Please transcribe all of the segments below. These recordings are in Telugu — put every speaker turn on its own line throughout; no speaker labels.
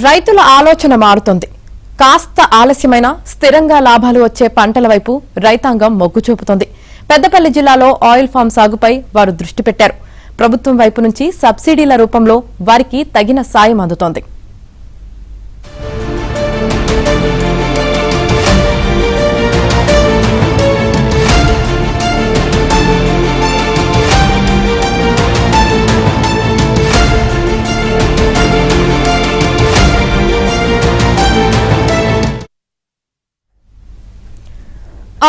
రైతుల ఆలోచన మారుతోంది. కాస్త ఆలస్యమైన స్థిరంగా లాభాలు వచ్చే పంటల వైపు రైతాంగం మొగ్గు చూపుతోంది. పెద్దపల్లి జిల్లాలో ఆయిల్ ఫామ్ సాగుపై వారు దృష్టి పెట్టారు. ప్రభుత్వం వైపు నుంచి సబ్సిడీల రూపంలో వారికి తగిన సాయం అందుతోంది.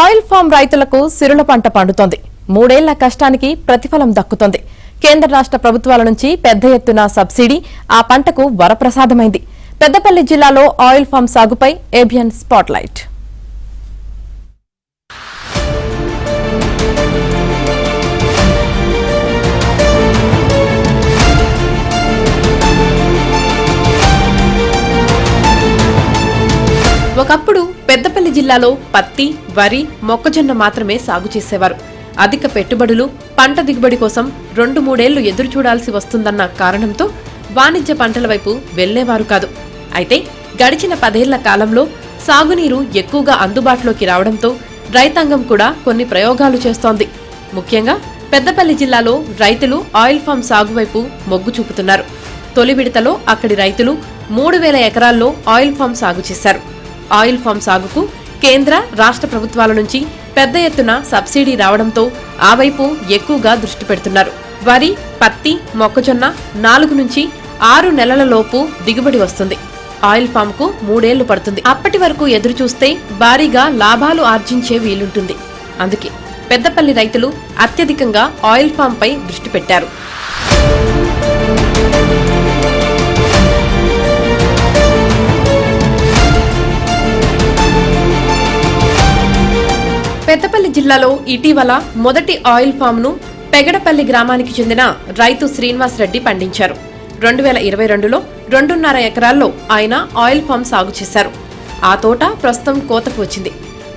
ఆయిల్ ఫామ్ రైతులకు సిరుల పంట పండుతోంది. 3 ఏళ్ల కష్టానికి ప్రతిఫలం దక్కుతోంది. కేంద్ర రాష్ట్ర ప్రభుత్వాల నుంచి పెద్ద ఎత్తున సబ్సిడీ ఆ పంటకు వరప్రసాదమైంది. పెద్దపల్లి జిల్లాలో ఆయిల్ ఫామ్ సాగుపై ఏబిఎన్ స్పాట్లైట్. ఒకప్పుడు పెద్దపల్లి జిల్లాలో పత్తి, వరి, మొక్కజొన్న మాత్రమే సాగు చేసేవారు. అధిక పెట్టుబడులు, పంట దిగుబడి కోసం 2-3 ఏళ్లు ఎదురు చూడాల్సి వస్తుందన్న కారణంతో వాణిజ్య పంటల వైపు వెళ్లేవారు కాదు. అయితే గడిచిన 10 ఏళ్ల కాలంలో సాగునీరు ఎక్కువగా అందుబాటులోకి రావడంతో రైతాంగం కూడా కొన్ని ప్రయోగాలు చేస్తోంది. ముఖ్యంగా పెద్దపల్లి జిల్లాలో రైతులు ఆయిల్ ఫామ్ సాగు వైపు మొగ్గు చూపుతున్నారు. తొలి విడతలో అక్కడి రైతులు 3000 ఎకరాల్లో ఆయిల్ ఫామ్ సాగు చేశారు. ఆయిల్ ఫామ్ సాగుకు కేంద్ర, రాష్ట్ర ప్రభుత్వాల నుంచి పెద్ద ఎత్తున సబ్సిడీ రావడంతో ఆ వైపు ఎక్కువగా దృష్టి పెడుతున్నారు. వరి, పత్తి, మొక్కజొన్న 4 నుంచి 6 నెలల లోపు దిగుబడి వస్తుంది. ఆయిల్ ఫామ్ కు 3 ఏళ్లు పడుతుంది. అప్పటి వరకు ఎదురు చూస్తే భారీగా లాభాలు ఆర్జించే వీలుంటుంది. అందుకే పెద్దపల్లి రైతులు అత్యధికంగా ఆయిల్ ఫామ్ పై దృష్టి పెట్టారు. పెద్దపల్లి జిల్లాలో ఇటీవల మొదటి ఆయిల్ ఫామ్ ను పెగడపల్లి గ్రామానికి చెందిన రైతు శ్రీనివాస్ రెడ్డి పండించారు. 2022లో 2.5 ఎకరాల్లో ఆయన ఆయిల్ ఫామ్ సాగు చేశారు. ఆ తోట ప్రస్తుతం కోతకు వచ్చింది.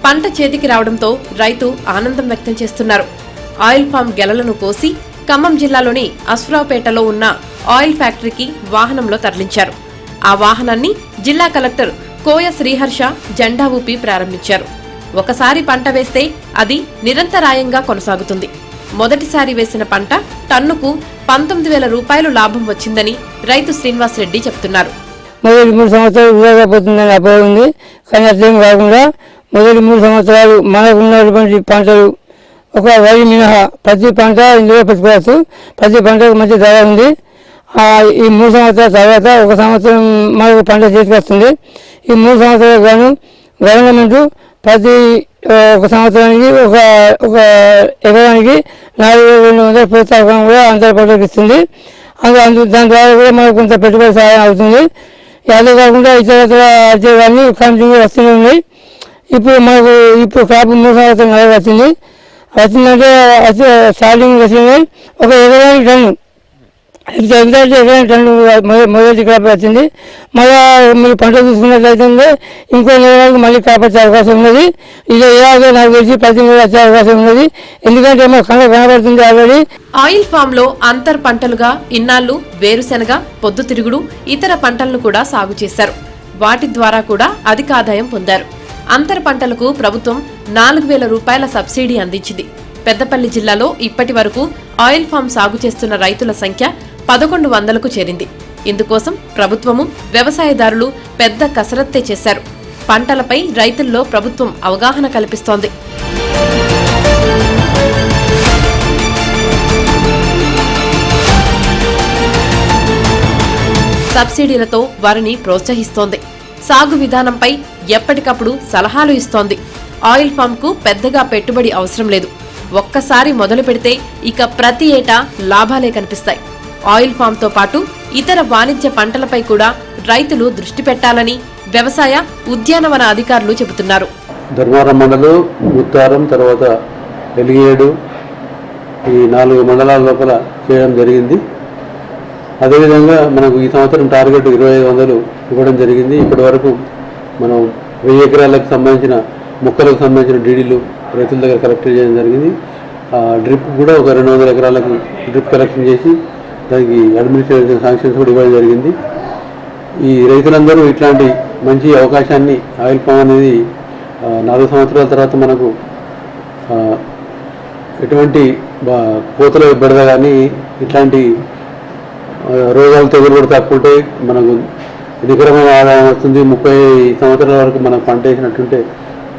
పంట చేతికి రావడంతో రైతు ఆనందం వ్యక్తం చేస్తున్నారు. ఆయిల్ ఫామ్ గెలలను కోసి ఖమ్మం జిల్లాలోని అశ్వరావుపేటలో ఉన్న ఆయిల్ ఫ్యాక్టరీకి వాహనంలో తరలించారు. ఆ వాహనాన్ని జిల్లా కలెక్టర్ కోయ శ్రీహర్ష జెండా ఊపి ప్రారంభించారు. ఒకసారి పంట వేస్తే అది నిరంతరాయంగా కొనసాగుతుంది. మొదటిసారి వేసిన పంట టన్నుకు 19,000 రూపాయలు లాభం వచ్చిందని రైతు శ్రీనివాస్ రెడ్డి చెప్తున్నారు.
మొదటి 3 సంవత్సరాలు వృధాగా పోతుందని అపోహ ఉంది. కానీ అట్లేం కాకుండా మొదటి 3 సంవత్సరాలు మనకున్నటువంటి పంటలు ఒక వరి మినహా ప్రతి పంట ఇందులో పెట్టుకోవచ్చు. ప్రతి పంటకు మంచి ధర ఉంది. ఈ 3 సంవత్సరాల తర్వాత 1 సంవత్సరం మనకు పంట చేతికి వస్తుంది. ఈ 3 సంవత్సరాలకు గాను గవర్నమెంట్ ప్రతి 1 సంవత్సరానికి ఒక ఎకరానికి 4,200 ప్రోత్సాహం కూడా అంతర్పటకు ఇస్తుంది. దాని ద్వారా కూడా మనకు కొంత పెట్టుబడి సహాయం అవుతుంది. అదే కాకుండా ఇతర వచ్చేవన్నీ కంటిన్యూ వస్తూనే ఉన్నాయి. ఇప్పుడు క్రాప్ 3 సంవత్సరం వచ్చిందంటే స్టార్టింగ్ వచ్చింది. ఒక ఎకరానికి టన్ను టన్ను మొదటి క్రాప్ వచ్చింది. మళ్ళా మీరు పంట చూసుకున్నట్లయితే ఇంకో నెలలకు మళ్ళీ క్రాప్ వచ్చే అవకాశం ఉన్నది. ఇది ఇలాగే నాకు తెలిసి ప్రతి నెల వచ్చే అవకాశం ఉన్నది. ఎందుకంటే కనబడుతుంది ఆల్రెడీ.
ఆయిల్ ఫామ్ లో అంతర్ పంటలుగా ఇన్నాళ్లు వేరుశెనగ, పొద్దుతిరుగుడు, ఇతర పంటలను కూడా సాగు చేశారు. వాటి ద్వారా కూడా అధిక ఆదాయం పొందారు. అంతర్ పంటలకు ప్రభుత్వం 4,000 రూపాయల సబ్సిడీ అందించింది. పెద్దపల్లి జిల్లాలో ఇప్పటి వరకు ఆయిల్ ఫామ్ సాగు చేస్తున్న రైతుల సంఖ్య 1,100కు చేరింది. ఇందుకోసం ప్రభుత్వము, వ్యవసాయదారులు పెద్ద కసరత్తే చేశారు. పంటలపై రైతుల్లో ప్రభుత్వం అవగాహన కల్పిస్తోంది. సబ్సిడీలతో వారిని ప్రోత్సహిస్తోంది. సాగు విధానంపై ఎప్పటికప్పుడు సలహాలు ఇస్తోంది. ఆయిల్ ఫామ్ కు పెద్దగా పెట్టుబడి అవసరం లేదు. ఒక్కసారి మొదలు పెడితే ఇక ప్రతి ఏటా లాభాలే కనిపిస్తాయి. ఆయిల్ ఫామ్ తో పాటు ఇతర వాణిజ్య పంటలపై కూడా రైతులు దృష్టి పెట్టాలని వ్యవసాయ, ఉద్యానవన అధికారులు చెబుతున్నారు.
ధర్మారం మండలం, ముత్తారం, తర్వాత వెలిగేడు, ఈ 4 మండలాల లోపల చేయడం జరిగింది. అదేవిధంగా మనకు ఈ సంవత్సరం టార్గెట్ 2,500 ఇవ్వడం జరిగింది. ఇప్పటి వరకు మనం 1000 ఎకరాలకు సంబంధించిన మొక్కలకు సంబంధించిన డీడీలు రైతుల దగ్గర కలెక్ట్ చేయడం జరిగింది. డ్రిప్ కూడా ఒక 200 ఎకరాలకు డ్రిప్ కలెక్షన్ చేసి దానికి అడ్మినిస్ట్రేషన్ శాంక్షన్స్ కూడా ఇవ్వడం జరిగింది. ఈ రైతులందరూ ఇట్లాంటి మంచి అవకాశాన్ని ఆయిల్ పామ్ అనేది 4 సంవత్సరాల తర్వాత మనకు ఎటువంటి కోతల బెడద కానీ ఇట్లాంటి రోగాలు తెగులు కూడా తక్కువ ఉంటాయి. మనకు నికరమైన ఆదాయం వస్తుంది. 30 సంవత్సరాల వరకు మనం పంట వేసినట్టుంటే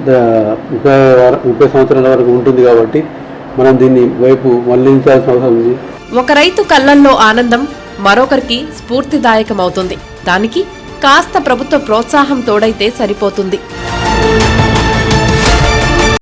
30 సంవత్సరాల వరకు ఉంటుంది. కాబట్టి మనం దీన్ని వైపు మళ్లించాల్సిన అవసరం ఉంది.
ఒక రైతు కళ్ళల్లో ఆనందం మరొకరికి స్ఫూర్తిదాయకమవుతుంది. దానికి కాస్త ప్రభుత్వ ప్రోత్సాహం తోడైతే సరిపోతుంది.